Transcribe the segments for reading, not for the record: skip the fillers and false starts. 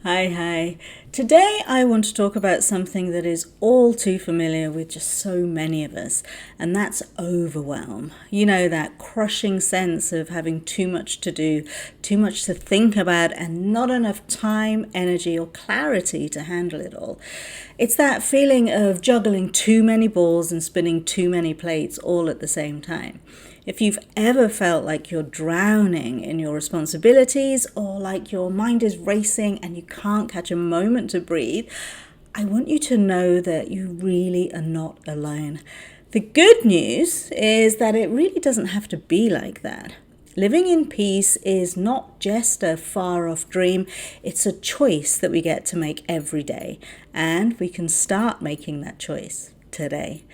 Hi. Today I want to talk about something that is all too familiar with just so many of us, and that's overwhelm. You know, that crushing sense of having too much to do, too much to think about, and not enough time, energy, or clarity to handle it all. It's that feeling of juggling too many balls and spinning too many plates all at the same time. If you've ever felt like you're drowning in your responsibilities or like your mind is racing and you can't catch a moment to breathe, I want you to know that you really are not alone. The good news is that it really doesn't have to be like that. Living in peace is not just a far-off dream, it's a choice that we get to make every day, and we can start making that choice today.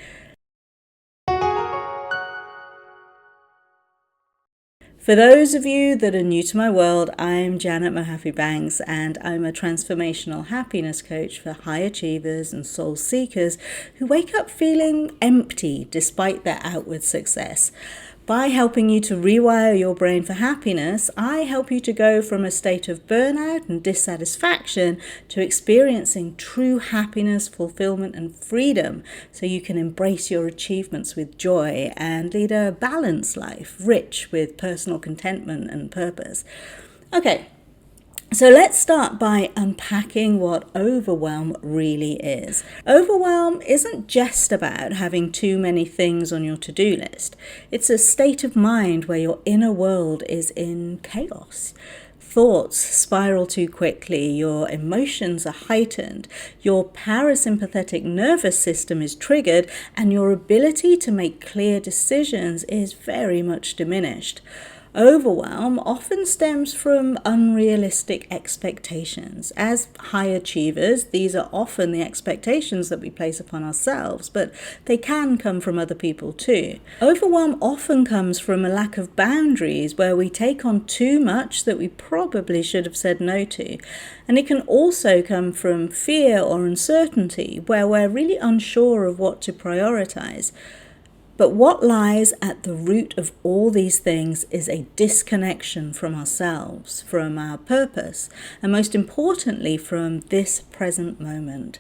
For those of you that are new to my world, I'm Janet Mohapi-Banks, and I'm a transformational happiness coach for high achievers and soul seekers who wake up feeling empty despite their outward success. By helping you to rewire your brain for happiness, I help you to go from a state of burnout and dissatisfaction to experiencing true happiness, fulfillment, and freedom so you can embrace your achievements with joy and lead a balanced life, rich with personal contentment and purpose. Okay. So let's start by unpacking what overwhelm really is. Overwhelm isn't just about having too many things on your to-do list. It's a state of mind where your inner world is in chaos. Thoughts spiral too quickly, your emotions are heightened, your parasympathetic nervous system is triggered, and your ability to make clear decisions is very much diminished. Overwhelm often stems from unrealistic expectations. As high achievers, these are often the expectations that we place upon ourselves, but they can come from other people too. Overwhelm often comes from a lack of boundaries where we take on too much that we probably should have said no to. And it can also come from fear or uncertainty where we're really unsure of what to prioritize. But what lies at the root of all these things is a disconnection from ourselves, from our purpose, and most importantly, from this present moment.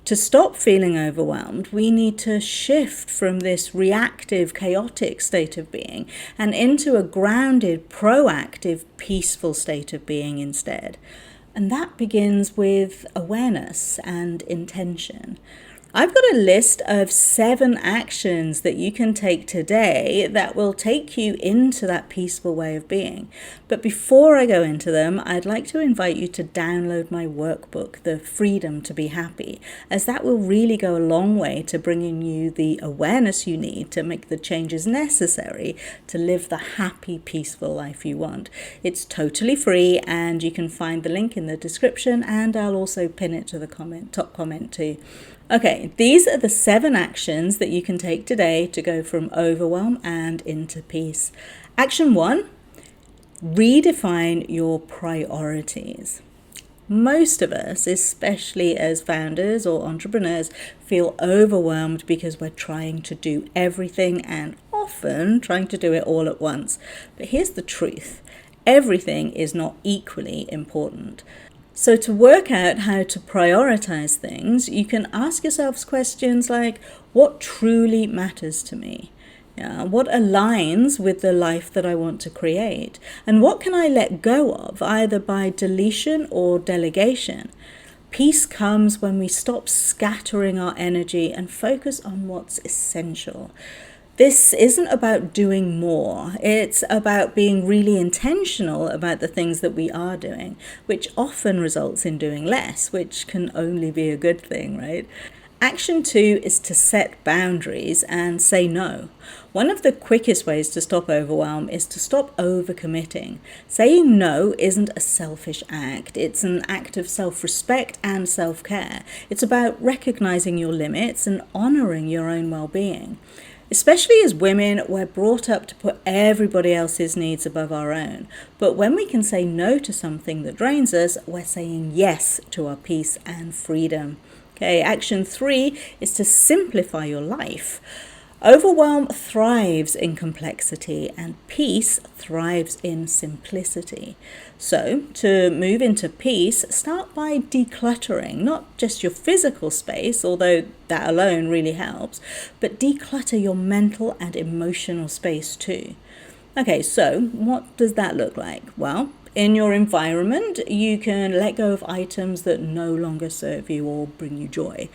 To stop feeling overwhelmed, we need to shift from this reactive, chaotic state of being and into a grounded, proactive, peaceful state of being instead. And that begins with awareness and intention. I've got a list of 7 actions that you can take today that will take you into that peaceful way of being. But before I go into them, I'd like to invite you to download my workbook, The Freedom to Be Happy, as that will really go a long way to bringing you the awareness you need to make the changes necessary to live the happy, peaceful life you want. It's totally free, and you can find the link in the description, and I'll also pin it to the top comment too. Okay, these are the 7 actions that you can take today to go from overwhelm and into peace. Action 1, redefine your priorities. Most of us, especially as founders or entrepreneurs, feel overwhelmed because we're trying to do everything and often trying to do it all at once. But here's the truth. Everything is not equally important. So to work out how to prioritize things, you can ask yourselves questions like, what truly matters to me? What aligns with the life that I want to create? And what can I let go of, either by deletion or delegation? Peace comes when we stop scattering our energy and focus on what's essential. This isn't about doing more. It's about being really intentional about the things that we are doing, which often results in doing less, which can only be a good thing, right? Action 2 is to set boundaries and say no. One of the quickest ways to stop overwhelm is to stop overcommitting. Saying no isn't a selfish act. It's an act of self-respect and self-care. It's about recognizing your limits and honoring your own well-being. Especially as women, we're brought up to put everybody else's needs above our own. But when we can say no to something that drains us, we're saying yes to our peace and freedom. Okay, action 3 is to simplify your life. Overwhelm thrives in complexity and peace thrives in simplicity. So, to move into peace, start by decluttering, not just your physical space, although that alone really helps, but declutter your mental and emotional space too. Okay, so what does that look like? Well, in your environment, you can let go of items that no longer serve you or bring you joy.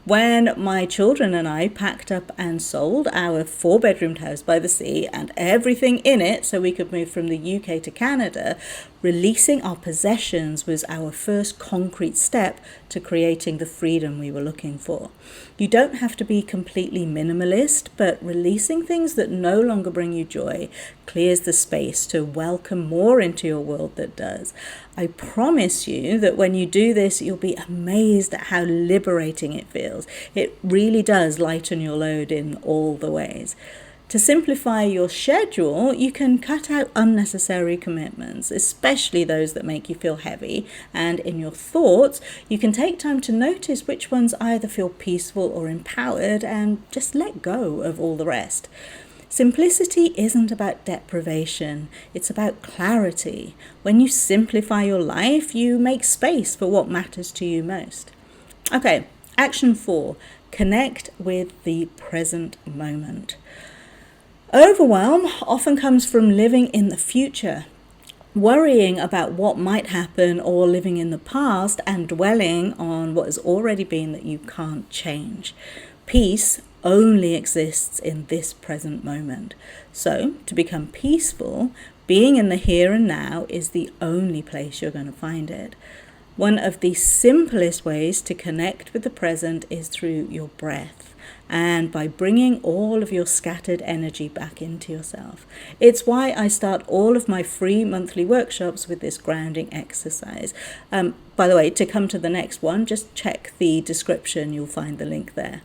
When my children and I packed up and sold our 4-bedroomed house by the sea and everything in it so we could move from the UK to Canada, releasing our possessions was our first concrete step to creating the freedom we were looking for. You don't have to be completely minimalist, but releasing things that no longer bring you joy clears the space to welcome more into your world that does. I promise you that when you do this, you'll be amazed at how liberating it feels. It really does lighten your load in all the ways. To simplify your schedule, you can cut out unnecessary commitments, especially those that make you feel heavy. And in your thoughts, you can take time to notice which ones either feel peaceful or empowered and just let go of all the rest. Simplicity isn't about deprivation, it's about clarity. When you simplify your life, you make space for what matters to you most. Okay, action 4, connect with the present moment. Overwhelm often comes from living in the future, worrying about what might happen, or living in the past and dwelling on what has already been that you can't change. Peace only exists in this present moment. So, to become peaceful, being in the here and now is the only place you're going to find it. One of the simplest ways to connect with the present is through your breath and by bringing all of your scattered energy back into yourself. It's why I start all of my free monthly workshops with this grounding exercise. By the way, to come to the next one, just check the description, you'll find the link there.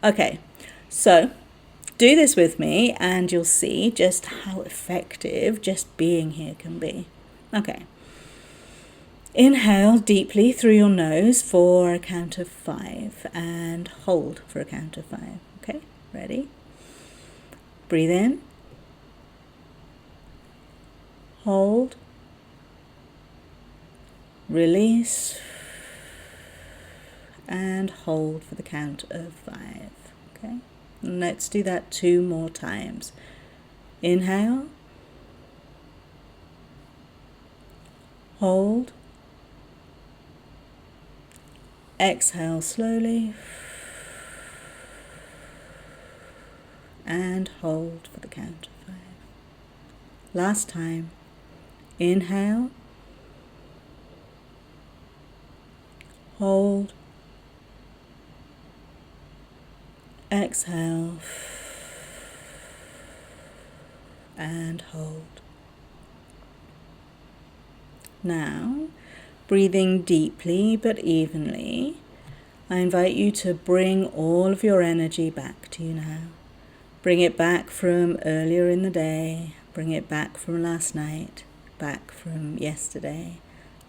Okay, so do this with me and you'll see just how effective just being here can be. Okay. Inhale deeply through your nose for a count of 5 and hold for a count of 5. Okay, ready? Breathe in. Hold. Release. And hold for the count of 5. Okay, and let's do that 2 more times. Inhale. Hold. Exhale slowly and hold for the count of 5. Last time. Inhale. Hold. Exhale and hold. Now, breathing deeply but evenly, I invite you to bring all of your energy back to you now. Bring it back from earlier in the day, bring it back from last night, back from yesterday,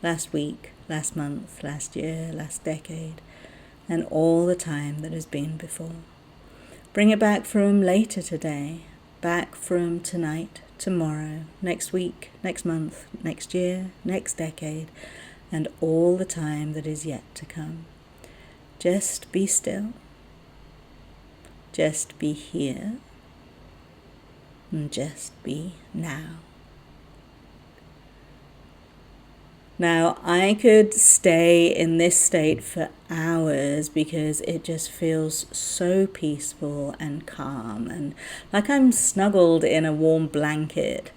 last week, last month, last year, last decade, and all the time that has been before. Bring it back from later today, back from tonight, tomorrow, next week, next month, next year, next decade, and all the time that is yet to come. Just be still. Just be here. And just be now. Now, I could stay in this state for hours because it just feels so peaceful and calm and like I'm snuggled in a warm blanket.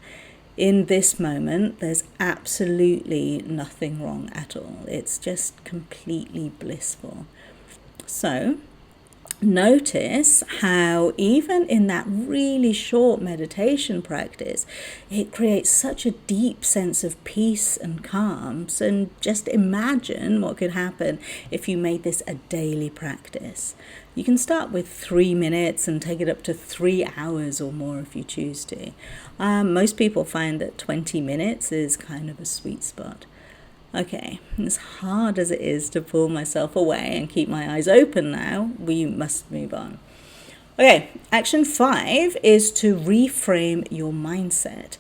In this moment, there's absolutely nothing wrong at all. It's just completely blissful. So, notice how even in that really short meditation practice, it creates such a deep sense of peace and calm. And just imagine what could happen if you made this a daily practice. You can start with 3 minutes and take it up to 3 hours or more if you choose to. Most people find that 20 minutes is kind of a sweet spot. Okay, as hard as it is to pull myself away and keep my eyes open now, we must move on. Okay, action 5 is to reframe your mindset.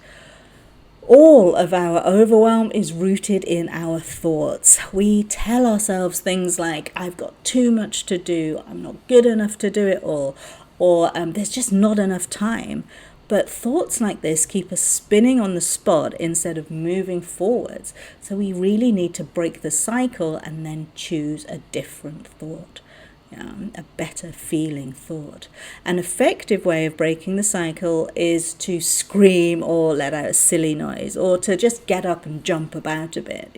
All of our overwhelm is rooted in our thoughts. We tell ourselves things like, I've got too much to do, I'm not good enough to do it all, or there's just not enough time. But thoughts like this keep us spinning on the spot instead of moving forwards. So we really need to break the cycle and then choose a different thought. A better feeling thought. An effective way of breaking the cycle is to scream or let out a silly noise, or to just get up and jump about a bit.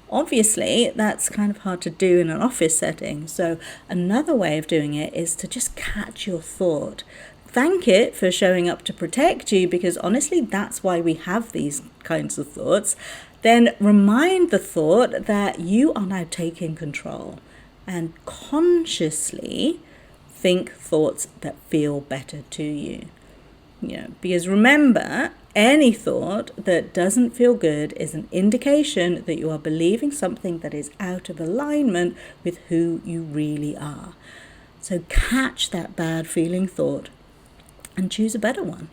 Obviously, that's kind of hard to do in an office setting. So another way of doing it is to just catch your thought. Thank it for showing up to protect you, because honestly, that's why we have these kinds of thoughts. Then remind the thought that you are now taking control, and consciously think thoughts that feel better to you. Because remember, any thought that doesn't feel good is an indication that you are believing something that is out of alignment with who you really are. So catch that bad feeling thought and choose a better one.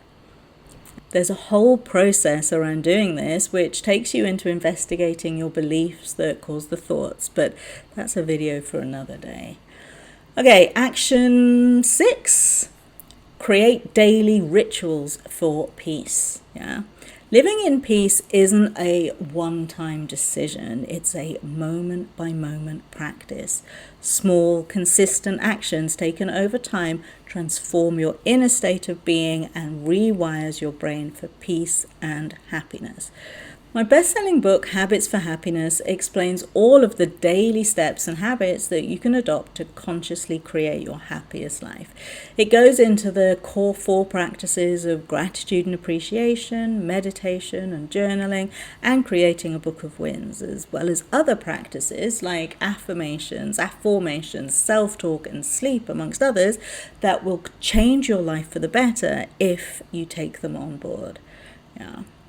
There's a whole process around doing this, which takes you into investigating your beliefs that cause the thoughts, but that's a video for another day. Okay, action 6. Create daily rituals for peace. Living in peace isn't a one-time decision. It's a moment-by-moment practice. Small, consistent actions taken over time transform your inner state of being and rewires your brain for peace and happiness. My best-selling book, Habits for Happiness, explains all of the daily steps and habits that you can adopt to consciously create your happiest life. It goes into the core 4 practices of gratitude and appreciation, meditation and journaling, and creating a book of wins, as well as other practices like affirmations, self-talk and sleep, amongst others, that will change your life for the better if you take them on board.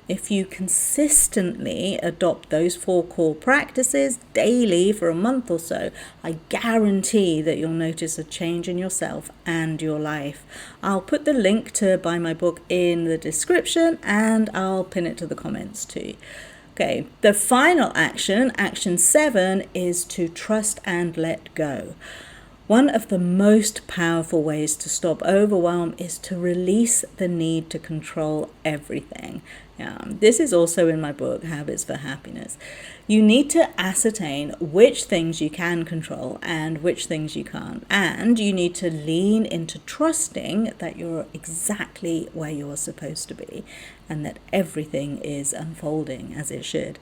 If you consistently adopt those 4 core practices daily for a month or so, I guarantee that you'll notice a change in yourself and your life. I'll put the link to buy my book in the description, and I'll pin it to the comments too. Okay, the final action, action 7, is to trust and let go. One of the most powerful ways to stop overwhelm is to release the need to control everything. This is also in my book, Habits for Happiness. You need to ascertain which things you can control and which things you can't. And you need to lean into trusting that you're exactly where you're supposed to be and that everything is unfolding as it should.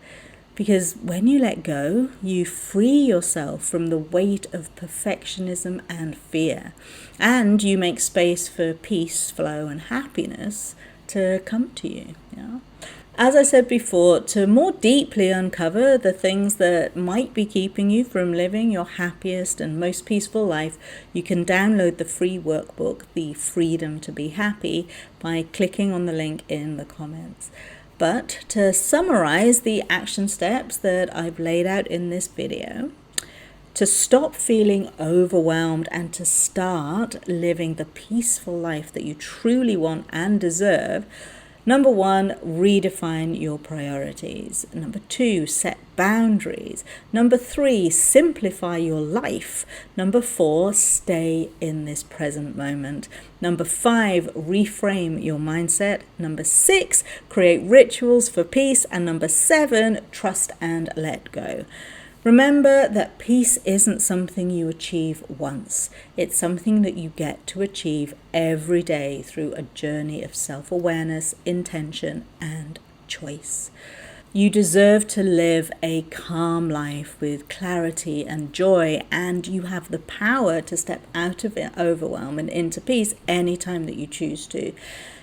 Because when you let go, you free yourself from the weight of perfectionism and fear, and you make space for peace, flow, and happiness to come to you. As I said before, to more deeply uncover the things that might be keeping you from living your happiest and most peaceful life, you can download the free workbook, The Freedom to Be Happy, by clicking on the link in the comments. But to summarize the action steps that I've laid out in this video, to stop feeling overwhelmed and to start living the peaceful life that you truly want and deserve, number 1, redefine your priorities. Number 2, set boundaries. Number 3, simplify your life. Number 4, stay in this present moment. Number 5, reframe your mindset. Number 6, create rituals for peace. And number 7, trust and let go. Remember that peace isn't something you achieve once. It's something that you get to achieve every day through a journey of self-awareness, intention, and choice. You deserve to live a calm life with clarity and joy, and you have the power to step out of overwhelm and into peace anytime that you choose to.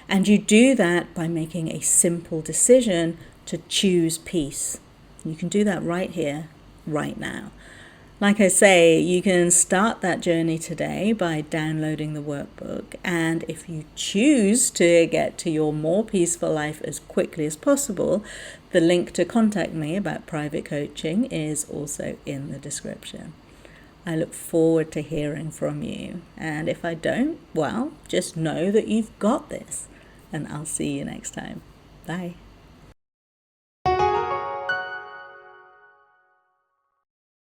And you do that by making a simple decision to choose peace. You can do that right here, right now. Like I say, you can start that journey today by downloading the workbook. And if you choose to get to your more peaceful life as quickly as possible, the link to contact me about private coaching is also in the description. I look forward to hearing from you. And if I don't, well, just know that you've got this. And I'll see you next time. Bye.